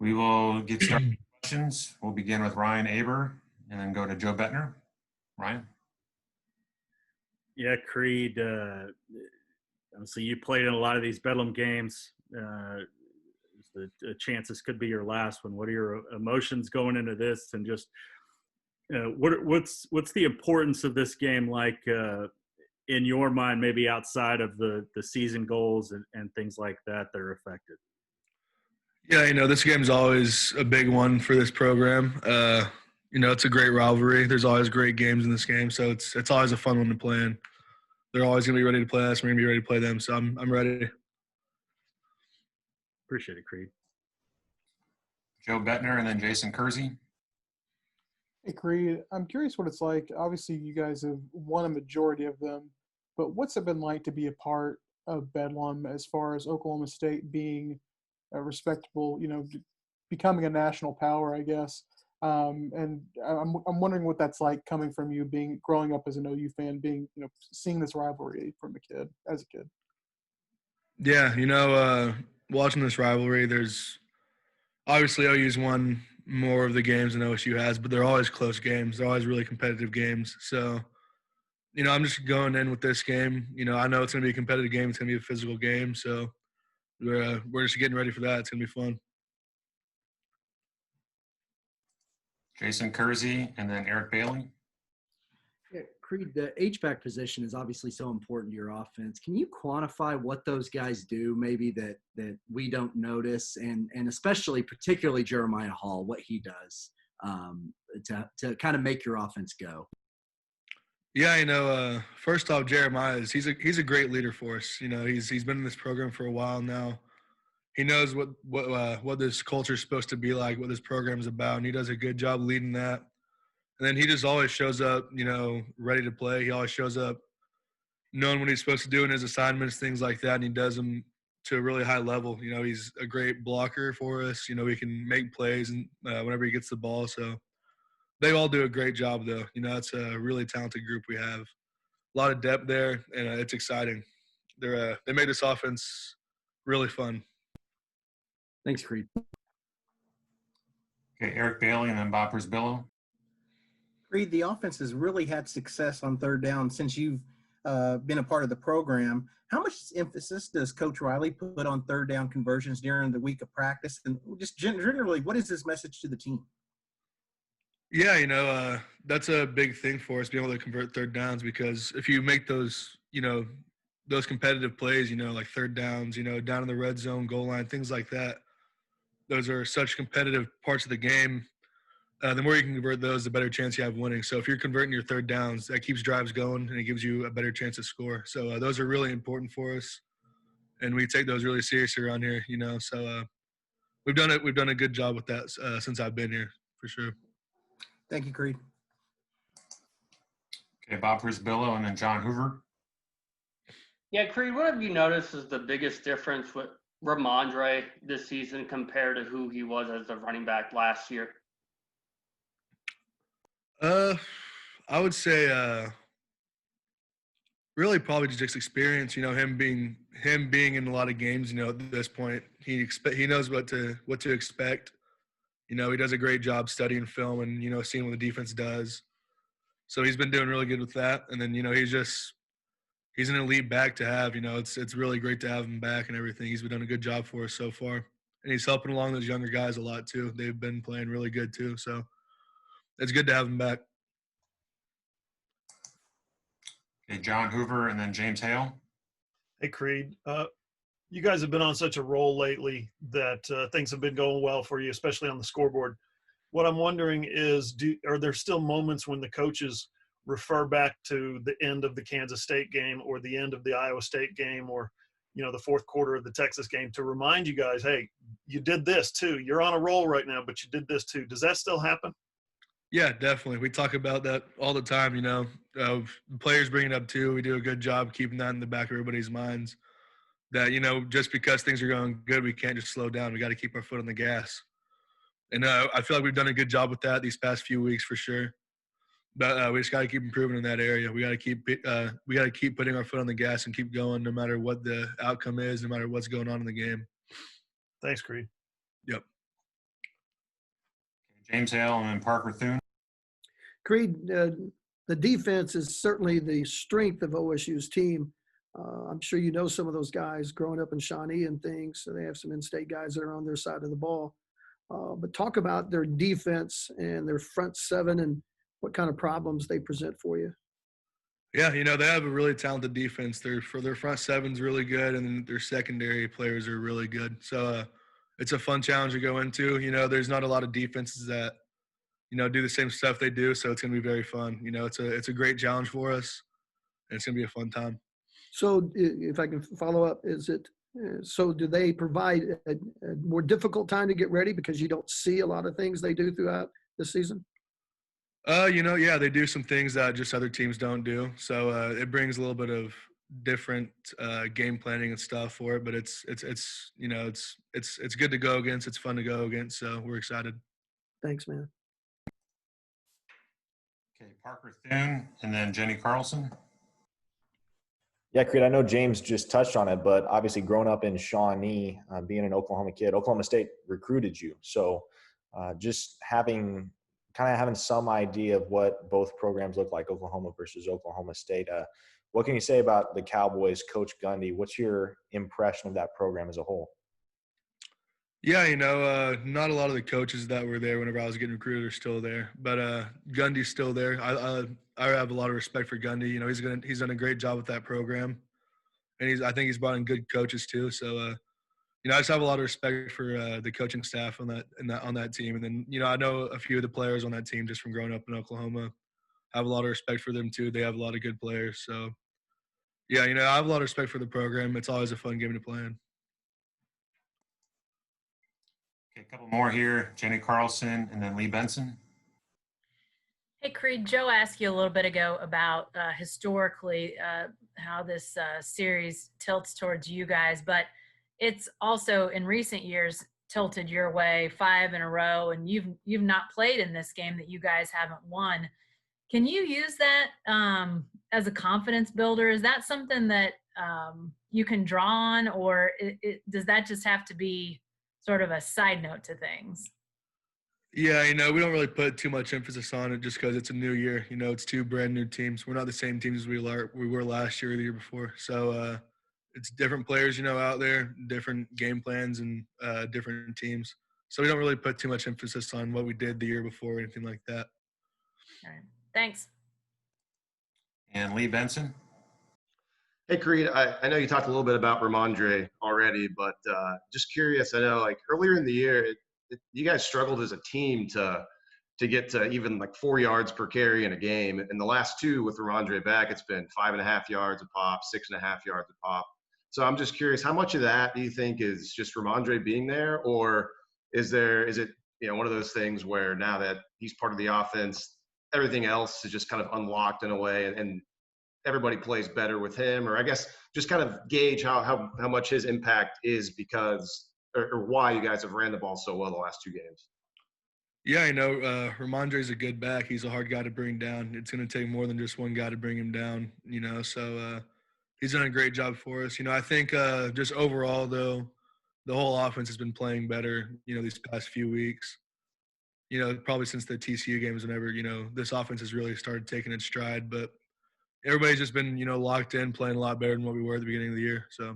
We will get started with questions. We'll begin with Ryan Aber and then go to Joe Bettner. Ryan? Yeah, Creed, obviously you played in a lot of these Bedlam games. The chances could be your last one. What are your emotions going into this, and just what's the importance of this game like in your mind, maybe outside of the season goals and things like that are affected? Yeah, this game's always a big one for this program. It's a great rivalry. There's always great games in this game, so it's always a fun one to play in. They're always going to be ready to play us. We're going to be ready to play them, so I'm ready. Appreciate it, Creed. Joe Bettner and then Jason Kersey. Hey, Creed, I'm curious what it's like. Obviously, you guys have won a majority of them, but what's it been like to be a part of Bedlam as far as Oklahoma State being a respectable, becoming a national power, I guess? And I'm wondering what that's like coming from you, growing up as an OU fan, seeing this rivalry as a kid. Yeah, watching this rivalry, there's obviously OU's won more of the games than OSU has, but they're always close games. They're always really competitive games. So, I'm just going in with this game. I know it's going to be a competitive game. It's going to be a physical game. So we're just getting ready for that. It's going to be fun. Jason Kersey and then Eric Bailey. Yeah, Creed, the H-back position is obviously so important to your offense. Can you quantify what those guys do maybe that we don't notice, and especially particularly Jeremiah Hall, what he does to kind of make your offense go? Yeah, first off, Jeremiah he's a great leader for us. He's been in this program for a while now. He knows what this culture is supposed to be like, what this program is about, and he does a good job leading that. And then he just always shows up, ready to play. He always shows up knowing what he's supposed to do in his assignments, things like that, and he does them to a really high level. He's a great blocker for us. He can make plays and whenever he gets the ball. So they all do a great job, though. It's a really talented group we have. A lot of depth there, and it's exciting. They made this offense really fun. Thanks, Creed. Okay, Eric Bailey and then Boppers Billow. Creed, the offense has really had success on third down since you've been a part of the program. How much emphasis does Coach Riley put on third down conversions during the week of practice? And just generally, what is his message to the team? Yeah, that's a big thing for us, being able to convert third downs, because if you make those, those competitive plays, like third downs, down in the red zone, goal line, things like that, those are such competitive parts of the game. The more you can convert those, the better chance you have of winning. So if you're converting your third downs, that keeps drives going and it gives you a better chance to score. So those are really important for us, and we take those really seriously around here. So we've done a good job with that since I've been here, for sure. Thank you, Creed. Okay, Boppers Billow and then John Hoover. Yeah, Creed, what have you noticed is the biggest difference with Ramondre this season compared to who he was as a running back last year? I would say really probably just experience. Him being in a lot of games. At this point, he knows what to expect. He does a great job studying film and seeing what the defense does. So he's been doing really good with that. And then he's an elite back to have. It's really great to have him back and everything. He's been doing a good job for us so far, and he's helping along those younger guys a lot too. They've been playing really good too. So it's good to have him back. Okay, John Hoover and then James Hale. Hey, Creed. You guys have been on such a roll lately that things have been going well for you, especially on the scoreboard. What I'm wondering is, are there still moments when the coaches refer back to the end of the Kansas State game or the end of the Iowa State game or, the fourth quarter of the Texas game to remind you guys, hey, you did this too. You're on a roll right now, but you did this too. Does that still happen? Yeah, definitely. We talk about that all the time, players bring it up too. We do a good job keeping that in the back of everybody's minds that, just because things are going good, we can't just slow down. We got to keep our foot on the gas. And I feel like we've done a good job with that these past few weeks for sure. But we just got to keep improving in that area. We got to keep putting our foot on the gas and keep going no matter what the outcome is, no matter what's going on in the game. Thanks, Creed. Yep. James Hale and then Parker Thune. Creed, the defense is certainly the strength of OSU's team. I'm sure you know some of those guys growing up in Shawnee and things. So they have some in-state guys that are on their side of the ball. But talk about their defense and their front seven and what kind of problems they present for you. Yeah, they have a really talented defense. Their front seven's really good, and then their secondary players are really good. So it's a fun challenge to go into. There's not a lot of defenses that do the same stuff they do, so it's gonna be very fun. It's a great challenge for us, and it's gonna be a fun time. So if I can follow up, so do they provide a more difficult time to get ready because you don't see a lot of things they do throughout the season? Yeah, they do some things that just other teams don't do. So it brings a little bit of different game planning and stuff for it, but it's good to go against. It's fun to go against, so we're excited. Thanks, man. Okay, Parker Thune and then Jenny Carlson. Yeah, Creed, I know James just touched on it, but obviously growing up in Shawnee, being an Oklahoma kid, Oklahoma State recruited you. So just having some idea of what both programs look like, Oklahoma versus Oklahoma State. What can you say about the Cowboys, Coach Gundy? What's your impression of that program as a whole? Yeah, not a lot of the coaches that were there whenever I was getting recruited are still there, but Gundy's still there. I have a lot of respect for Gundy. He's done a great job with that program, and I think he's brought in good coaches too. So I just have a lot of respect for the coaching staff on that team, and then I know a few of the players on that team just from growing up in Oklahoma. I have a lot of respect for them too. They have a lot of good players. So yeah, I have a lot of respect for the program. It's always a fun game to play in. Okay, a couple more here. Jenny Carlson and then Lee Benson. Hey, Creed, Joe asked you a little bit ago about historically how this series tilts towards you guys, but it's also in recent years tilted your way 5 in a row, and you've not played in this game that you guys haven't won. Can you use that as a confidence builder? Is that something that you can draw on, or does that just have to be sort of a side note to things? Yeah, we don't really put too much emphasis on it just because it's a new year. It's 2 brand new teams. We're not the same teams as we were last year or the year before. So it's different players, out there, different game plans and different teams. So we don't really put too much emphasis on what we did the year before or anything like that. All right. Thanks. And Lee Benson. Hey, Creed, I know you talked a little bit about Ramondre already, but just curious, I know like earlier in the year, you guys struggled as a team to get to even like 4 yards per carry in a game. In the last 2 with Ramondre back, it's been 5.5 yards a pop, 6.5 yards a pop. So I'm just curious, how much of that do you think is just Ramondre being there, or is it one of those things where now that he's part of the offense, everything else is just kind of unlocked in a way and everybody plays better with him? Or I guess just kind of gauge how much his impact is because or why you guys have ran the ball so well the last 2 games. Yeah, Ramondre's a good back. He's a hard guy to bring down. It's going to take more than just one guy to bring him down, So he's done a great job for us. I think just overall, though, the whole offense has been playing better, these past few weeks. Probably since the TCU games whenever, this offense has really started taking its stride. But everybody's just been, locked in, playing a lot better than what we were at the beginning of the year. So